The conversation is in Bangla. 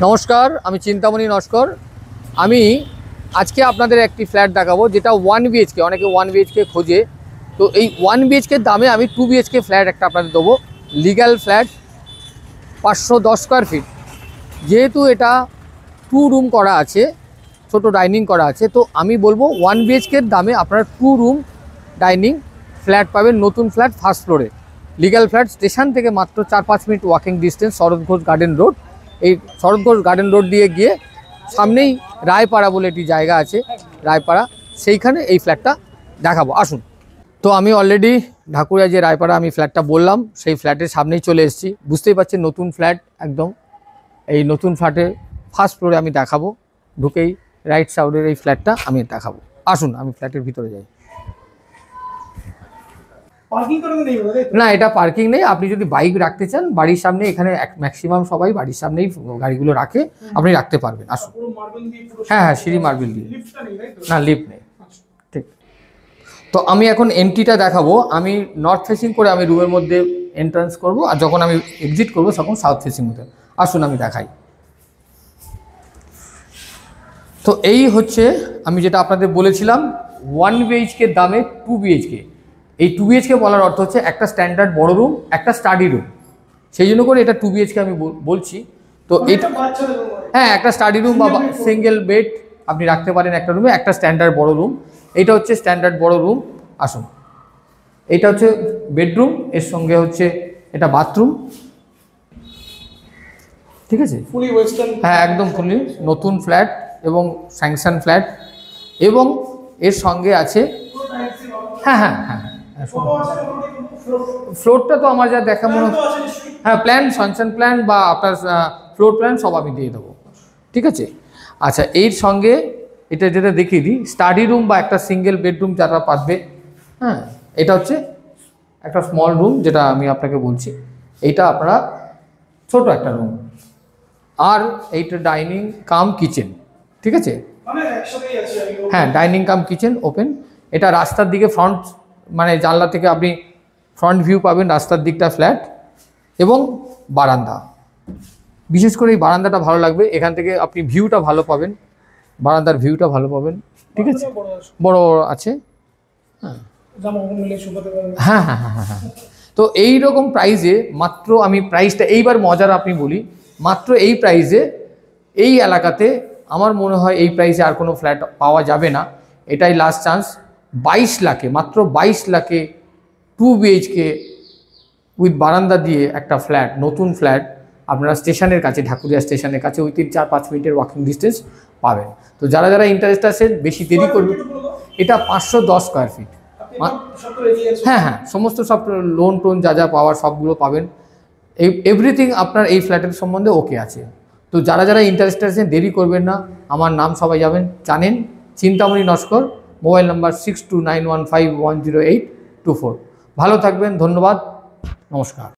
নমস্কার, আমি চিন্তামণি নস্কর। আমি আজকে আপনাদের একটি ফ্ল্যাট দেখাবো যেটা 1 বিএইচকে, অনেকে 1 বিএইচকে খোঁজে। তো এই 1 বিএইচকের দামে আমি 2 বিএইচকে ফ্ল্যাট একটা আপনাদের দেবো, লিগ্যাল ফ্ল্যাট, 510 স্কোয়ার ফিট। যেহেতু এটা 2 রুম করা আছে, ছোট ডাইনিং করা আছে, তো আমি বলবো 1 বিএইচকের দামে আপনারা 2 রুম ডাইনিং ফ্ল্যাট পাবেন, নতুন ফ্ল্যাট, ফার্স্ট ফ্লোরে, লিগ্যাল ফ্ল্যাট। স্টেশন থেকে মাত্র 4-5 মিনিট ওয়াকিং ডিস্টেন্স, শরৎ ঘোষ গার্ডেন রোড। এই শরৎ ঘোষ গার্ডেন রোড দিয়ে গিয়ে সামনেই রায়পাড়া বলে একটি জায়গা আছে, রায়পাড়া, সেইখানে এই ফ্ল্যাটটা দেখাবো, আসুন। তো আমি অলরেডি ঢাকুরিয়া যে রায়পাড়া আমি ফ্ল্যাটটা বললাম, সেই ফ্ল্যাটের সামনেই চলে এসেছি। বুঝতেই পারছেন নতুন ফ্ল্যাট একদম। এই নতুন ফ্ল্যাটের ফার্স্ট ফ্লোরে আমি দেখাবো, ঢুকেই রাইট সাইডের এই ফ্ল্যাটটা আমি দেখাবো। আসুন, আমি ফ্ল্যাটের ভিতরে যাই। না, এটা পার্কিং নেই। আপনি যদি বাইক রাখতে চান বাড়ির সামনে, এখানে ম্যাক্সিমাম সবাই বাড়ির সামনেই গাড়িগুলো রাখে, আপনি রাখতে পারবেন। আসুন। হ্যাঁ হ্যাঁ, সিঁড়ি মার্বেল দিয়ে। না, লিফট নেই। ঠিক। তো আমি এখন এন্ট্রিটা দেখাবো। আমি নর্থ ফেসিং করে আমি রুমের মধ্যে এন্ট্রান্স করব, আর যখন আমি এক্সিট করব তখন সাউথ ফেসিং মধ্যে। আসুন আমি দেখাই। তো এই হচ্ছে আমি যেটা আপনাদের বলেছিলাম, 1 বিএইচকে দামে 2 বিএইচকে। এই 2 বিএইচকে বলার অর্থ হচ্ছে একটা স্ট্যান্ডার্ড বড় রুম, একটা স্টাডি রুম, সেই জন্য করে এটা 2 বিএইচকে আমি বলছি। তো এটা হ্যাঁ, একটা স্টাডি রুম বা সিঙ্গেল বেড আপনি রাখতে পারেন একটা রুমে, একটা স্ট্যান্ডার্ড বড় রুম। এটা হচ্ছে স্ট্যান্ডার্ড বড় রুম। আসুন, এটা হচ্ছে বেডরুম, এর সঙ্গে হচ্ছে এটা বাথরুম। ঠিক আছে, ফুলি ওয়েস্টার্ন। হ্যাঁ, একদম ফুলি নতুন ফ্ল্যাট এবং স্যাংশন ফ্ল্যাট, এবং এর সঙ্গে আছে হ্যাঁ হ্যাঁ হ্যাঁ ফ্লোরটা তো আমার যা দেখা মনে, হ্যাঁ, প্ল্যান, স্যাংশন প্ল্যান বা আপনার ফ্লোর প্ল্যান সব আমি দিয়ে দেবো। ঠিক আছে। আচ্ছা, এর সঙ্গে এটা যেটা দেখিয়ে দিই, স্টাডি রুম বা একটা সিঙ্গেল বেডরুম যারা পাবে। হ্যাঁ, এটা হচ্ছে একটা স্মল রুম, যেটা আমি আপনাকে বলছি, এইটা আপনারা ছোট একটা রুম। আর এইটা ডাইনিং কাম কিচেন। ঠিক আছে, হ্যাঁ, ডাইনিং কাম কিচেন ওপেন। এটা রাস্তার দিকে ফ্রন্ট, মানে জানলা থেকে আপনি ফ্রন্ট ভিউ পাবেন, রাস্তার দিকটা ফ্ল্যাট এবং বারান্দা। বিশেষ করে এই বারান্দাটা ভালো লাগবে, এখান থেকে আপনি ভিউটা ভালো পাবেন, বারান্দার ভিউটা ভালো পাবেন। ঠিক আছে, বড় আছে। হ্যাঁ হ্যাঁ হ্যাঁ হ্যাঁ হ্যাঁ। তো এই রকম প্রাইসে মাত্র, আমি প্রাইসটা এইবার মজার আপনি বলি, মাত্র এই প্রাইসে এই এলাকাতে আমার মনে হয় এই প্রাইসে আর কোনো ফ্ল্যাট পাওয়া যাবে না। এটাই লাস্ট চান্স। 22 লাখে, মাত্র 22 লাখে 2 বিএইচকে উইথ বারান্দা দিয়ে একটা ফ্ল্যাট, নতুন ফ্ল্যাট, আপনারা স্টেশনের কাছে, ঢাকুরিয়া স্টেশনের কাছে, উইথ 4-5 মিনিটের ওয়াকিং ডিস্টেন্স পাবেন। তো যারা যারা ইন্টারেস্ট আছে বেশি দেরি করবে। এটা 510 স্কোয়ার ফিট। হ্যাঁ হ্যাঁ, সমস্ত সব লোন টোন যা যা পাওয়ার সবগুলো পাবেন, এভরিথিং আপনার এই ফ্ল্যাটের সম্বন্ধে ওকে আছে। তো যারা যারা ইন্টারেস্টেড আছেন দেরি করবেন না। আমার নাম সবাই জানেন, চিন্তামণি নস্কর। Mobile number 6291510824। ভালো থাকবেন, ধন্যবাদ, নমস্কার।